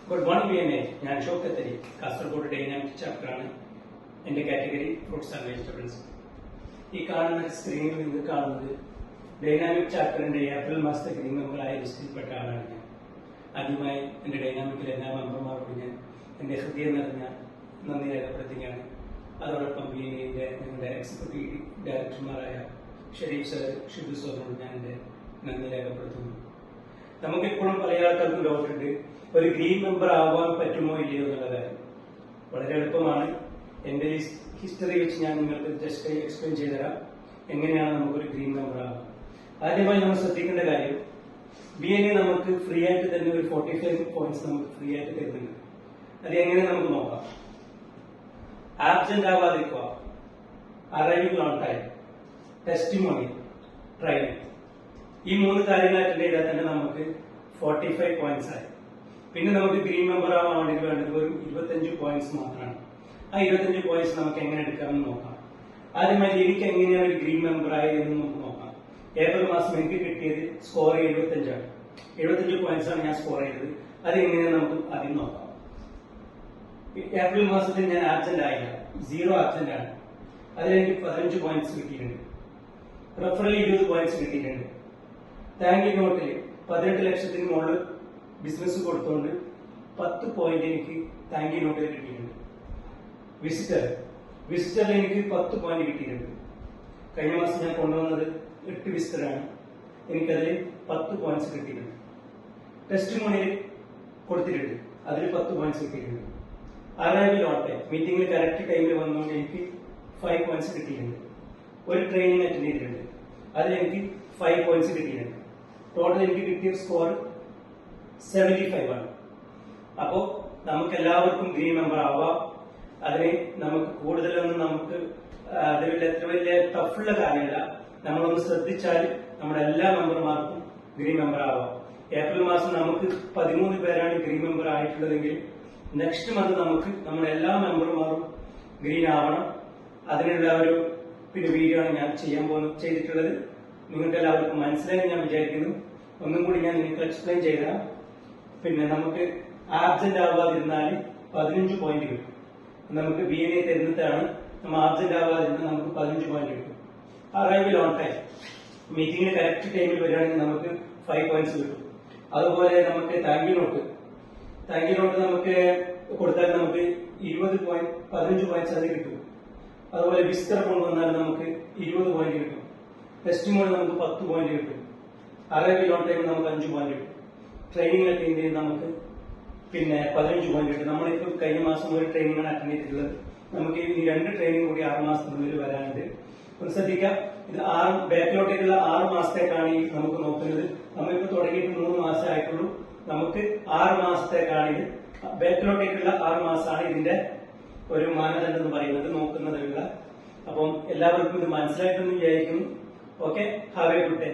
Good morning വിഎൻഎ. ഞാൻ ഷോക്കത്തരി, Kasaragod dynamic ചാപ്റ്ററാണ്. എന്റെ കാറ്റഗറി ഫ്രൂട്ട്സ് ആൻഡ് വെജിറ്റബിൾസ്. ഈ കാണുന്ന സ്ക്രീനിൽ നിങ്ങൾ കാണുന്നത് ഡൈനാമിക് ചാപ്റ്ററിന്റെ ഏപ്രിൽ മാസത്തെ ഗ്രീൻ മെമ്പറായ ലിസ്റ്റിൽപ്പെട്ട ആളാണ് ഞാൻ. ആദ്യമായി എന്റെ ഡൈനാമിക്കിലെ എല്ലാ മെമ്പർമാരോട് ഞാൻ എന്റെ ഹൃദയം നിറഞ്ഞ നന്ദി രേഖപ്പെടുത്തുകയാണ്. അതോടൊപ്പം വിഎൻഎയുടെ ഞങ്ങളുടെ എക്സിക്യൂട്ടീവ് ഡയറക്ടർമാരായ ഷെരീഫ് സർ, ഷിബു സാറിനോട് ഞാൻ എന്റെ നന്ദി രേഖപ്പെടുത്തുന്നു. നമുക്കിപ്പോഴും പല ആൾക്കാർക്കും ഡൗട്ടുണ്ട്, ഒരു ഗ്രീൻ മെമ്പർ ആവാൻ പറ്റുമോ ഇല്ലയോ എന്നുള്ള കാര്യം. വളരെ എളുപ്പമാണ്. എന്റെ ഹിസ്റ്ററി വെച്ച് ഞാൻ നിങ്ങൾക്ക് ജസ്റ്റ് എക്സ്പ്ലെയിൻ ചെയ്തുതരാം എങ്ങനെയാണ് നമുക്കൊരു ഗ്രീൻ മെമ്പർ ആവുക. ആദ്യമായി നമ്മൾ ശ്രദ്ധിക്കേണ്ട കാര്യം, വിഎൻഎ നമുക്ക് ഫ്രീ ആയിട്ട് തന്നെ ഒരു 45 പോയിന്റ്സ് നമുക്ക് ഫ്രീ ആയിട്ട് തരുന്നുണ്ട്. അത് എങ്ങനെ നമുക്ക് നോക്കാം. ആബ്സെന്റ് ആവാതിരിക്കുക, arriving on time, testimony, training. ഈ 3 കാര്യങ്ങൾ അറ്റൻഡ് ചെയ്താൽ തന്നെ നമുക്ക് 45 പോയിന്റ്സ് ആയി. പിന്നെ നമുക്ക് ഗ്രീൻ മെമ്പർ ആവാൻ വേണ്ടി വേണ്ടത് ഒരു 25 പോയിന്റ്സ് മാത്രമാണ്. ആ 25 പോയിന്റ്സ് നമുക്ക് എങ്ങനെ എടുക്കാമെന്ന് നോക്കാം. ആദ്യമായി എനിക്ക് എങ്ങനെയാണ് ഒരു ഗ്രീൻ മെമ്പർ ആയത് എന്ന് നമുക്ക് നോക്കാം. ഏപ്രിൽ മാസം എനിക്ക് കിട്ടിയത് സ്കോർ 75 ആണ്. 75 പോയിന്റ്സ് ആണ് ഞാൻ സ്കോർ ചെയ്തത്. അത് എങ്ങനെയാണ് നമുക്ക് ആദ്യം നോക്കാം. ഏപ്രിൽ മാസത്തിൽ ഞാൻ ആബ്സെന്റ് ആയില്ല, 0 ആബ്സെന്റ് ആണ്. അതിലെനിക്ക് 15 പോയിന്റ്സ് കിട്ടിയിട്ടുണ്ട്. റെഫറലിൽ 20 പോയിന്റ്സ് കിട്ടിയിട്ടുണ്ട്. താങ്ക് യു നോട്ടിൽ 18 ലക്ഷത്തിന് മുകളിൽ ബിസിനസ് കൊടുത്തുകൊണ്ട് 10 പോയിന്റ് എനിക്ക് താങ്ക് യു നോട്ടിൽ കിട്ടിയിട്ടുണ്ട്. വിസിറ്ററിൽ എനിക്ക് 10 പോയിന്റ് കിട്ടിയിട്ടുണ്ട്. കഴിഞ്ഞ മാസം ഞാൻ കൊണ്ടുവന്നത് 8 വിസിറ്ററാണ്. എനിക്കതിൽ 10 പോയിന്റ്സ് കിട്ടിയിട്ടുണ്ട്. ടെസ്റ്റിമോണിയിൽ കൊടുത്തിട്ടുണ്ട്, അതിൽ 10 പോയിന്റ്സ് കിട്ടിയിട്ടുണ്ട്. അറൈവൽ ഓൺ ടൈം, മീറ്റിംഗിൽ കറക്റ്റ് ടൈമിൽ വന്നുകൊണ്ട് എനിക്ക് 5 പോയിന്റ്സ് കിട്ടിയിട്ടുണ്ട്. ഒരു ട്രെയിനിങ് അറ്റൻഡ് ചെയ്തിട്ടുണ്ട്, അതിൽ എനിക്ക് 5 പോയിന്റ്സ് കിട്ടിയിട്ടുണ്ട്. ടോട്ടൽ എനിക്ക് കിട്ടിയ സ്കോർ 75 ആണ്. അപ്പോ നമുക്ക് എല്ലാവർക്കും ഗ്രീൻ മെമ്പർ ആവാം. അതിന് നമുക്ക് കൂടുതലൊന്നും നമുക്ക് അതിൽ എത്ര വലിയ ടഫുള്ള കാര്യമല്ല. നമ്മളൊന്ന് ശ്രദ്ധിച്ചാൽ നമ്മുടെ എല്ലാ മെമ്പർമാർക്കും ഗ്രീൻ മെമ്പർ ആവാം. ഏപ്രിൽ മാസം നമുക്ക് 13 പേരാണ് ഗ്രീൻ മെമ്പർ ആയിട്ടുള്ളതെങ്കിൽ നെക്സ്റ്റ് മന്ത് നമുക്ക് നമ്മുടെ എല്ലാ മെമ്പർമാരും ഗ്രീൻ ആവണം. അതിനുള്ള ഒരു വീഡിയോ ആണ് ഞാൻ ചെയ്തിട്ടുള്ളത്. നിങ്ങൾക്ക് എല്ലാവർക്കും മനസ്സിലായി ഞാൻ വിചാരിക്കുന്നു. ഒന്നും കൂടി ഞാൻ നിങ്ങൾക്ക് എക്സ്പ്ലെയിൻ ചെയ്താൽ, പിന്നെ നമുക്ക് ആബ്സെന്റ് ആവാതിരുന്നാൽ 15 പോയിന്റ് കിട്ടും. നമുക്ക് വിഎൻഎ തരുന്നതാണ്. നമ്മൾ ആബ്സെന്റ് ആവാതിരുന്നാൽ നമുക്ക് 15 പോയിന്റ് കിട്ടും. അറൈവൽ ഓൺ ടൈം, മീറ്റിംഗിൽ കറക്റ്റ് ടൈമിൽ വരികയാണെങ്കിൽ നമുക്ക് 5 പോയിന്റ്സ് കിട്ടും. അതുപോലെ നമുക്ക് താങ്ക് യു നോട്ട് നമുക്ക് കൊടുത്താൽ നമുക്ക് 15 പോയിന്റ്സ് അത് കിട്ടും. അതുപോലെ വിസിറ്റർ കൊണ്ടുവന്നാൽ നമുക്ക് 20 പോയിന്റ് കിട്ടും. ടെസ്റ്റിമോണി നമുക്ക് 10 പോയിന്റ് കിട്ടും. അറൈവൽ ഓൺ ടൈം നമുക്ക് 5 പോയിന്റ് കിട്ടും. ട്രെയിനിങ് അറ്റൻഡ് ചെയ്ത് നമുക്ക് പിന്നെ 15 പോയിന്റ് കിട്ടും. നമ്മളിപ്പോൾ കഴിഞ്ഞ മാസം ഒരു ട്രെയിനിങ് ആണ് അറ്റൻഡ് ചെയ്തിട്ടുള്ളത്. നമുക്ക് ഈ 2 ട്രെയിനിങ് കൂടി 6 മാസത്തിനുള്ളിൽ വരാനുണ്ട്. ഒന്ന് ശ്രദ്ധിക്കാം. ഇത് ബാക്കിലോട്ടേക്കുള്ള 6 മാസത്തേക്കാണ് ഈ നമുക്ക് നോക്കുന്നത്. നമ്മളിപ്പോൾ തുടങ്ങിയിട്ട് 3 മാസം ആയിട്ടുള്ളൂ. നമുക്ക് 6 മാസത്തേക്കാണ് ഇത്. ബാക്കിലോട്ടേക്കുള്ള 6 മാസമാണ് ഇതിന്റെ ഒരു മാനദണ്ഡം എന്ന് പറയുന്നത്, നോക്കുന്നതിനുള്ള. അപ്പം എല്ലാവർക്കും ഇത് മനസ്സിലായിട്ടെന്ന് വിചാരിക്കുന്നു. Okay, have A good day.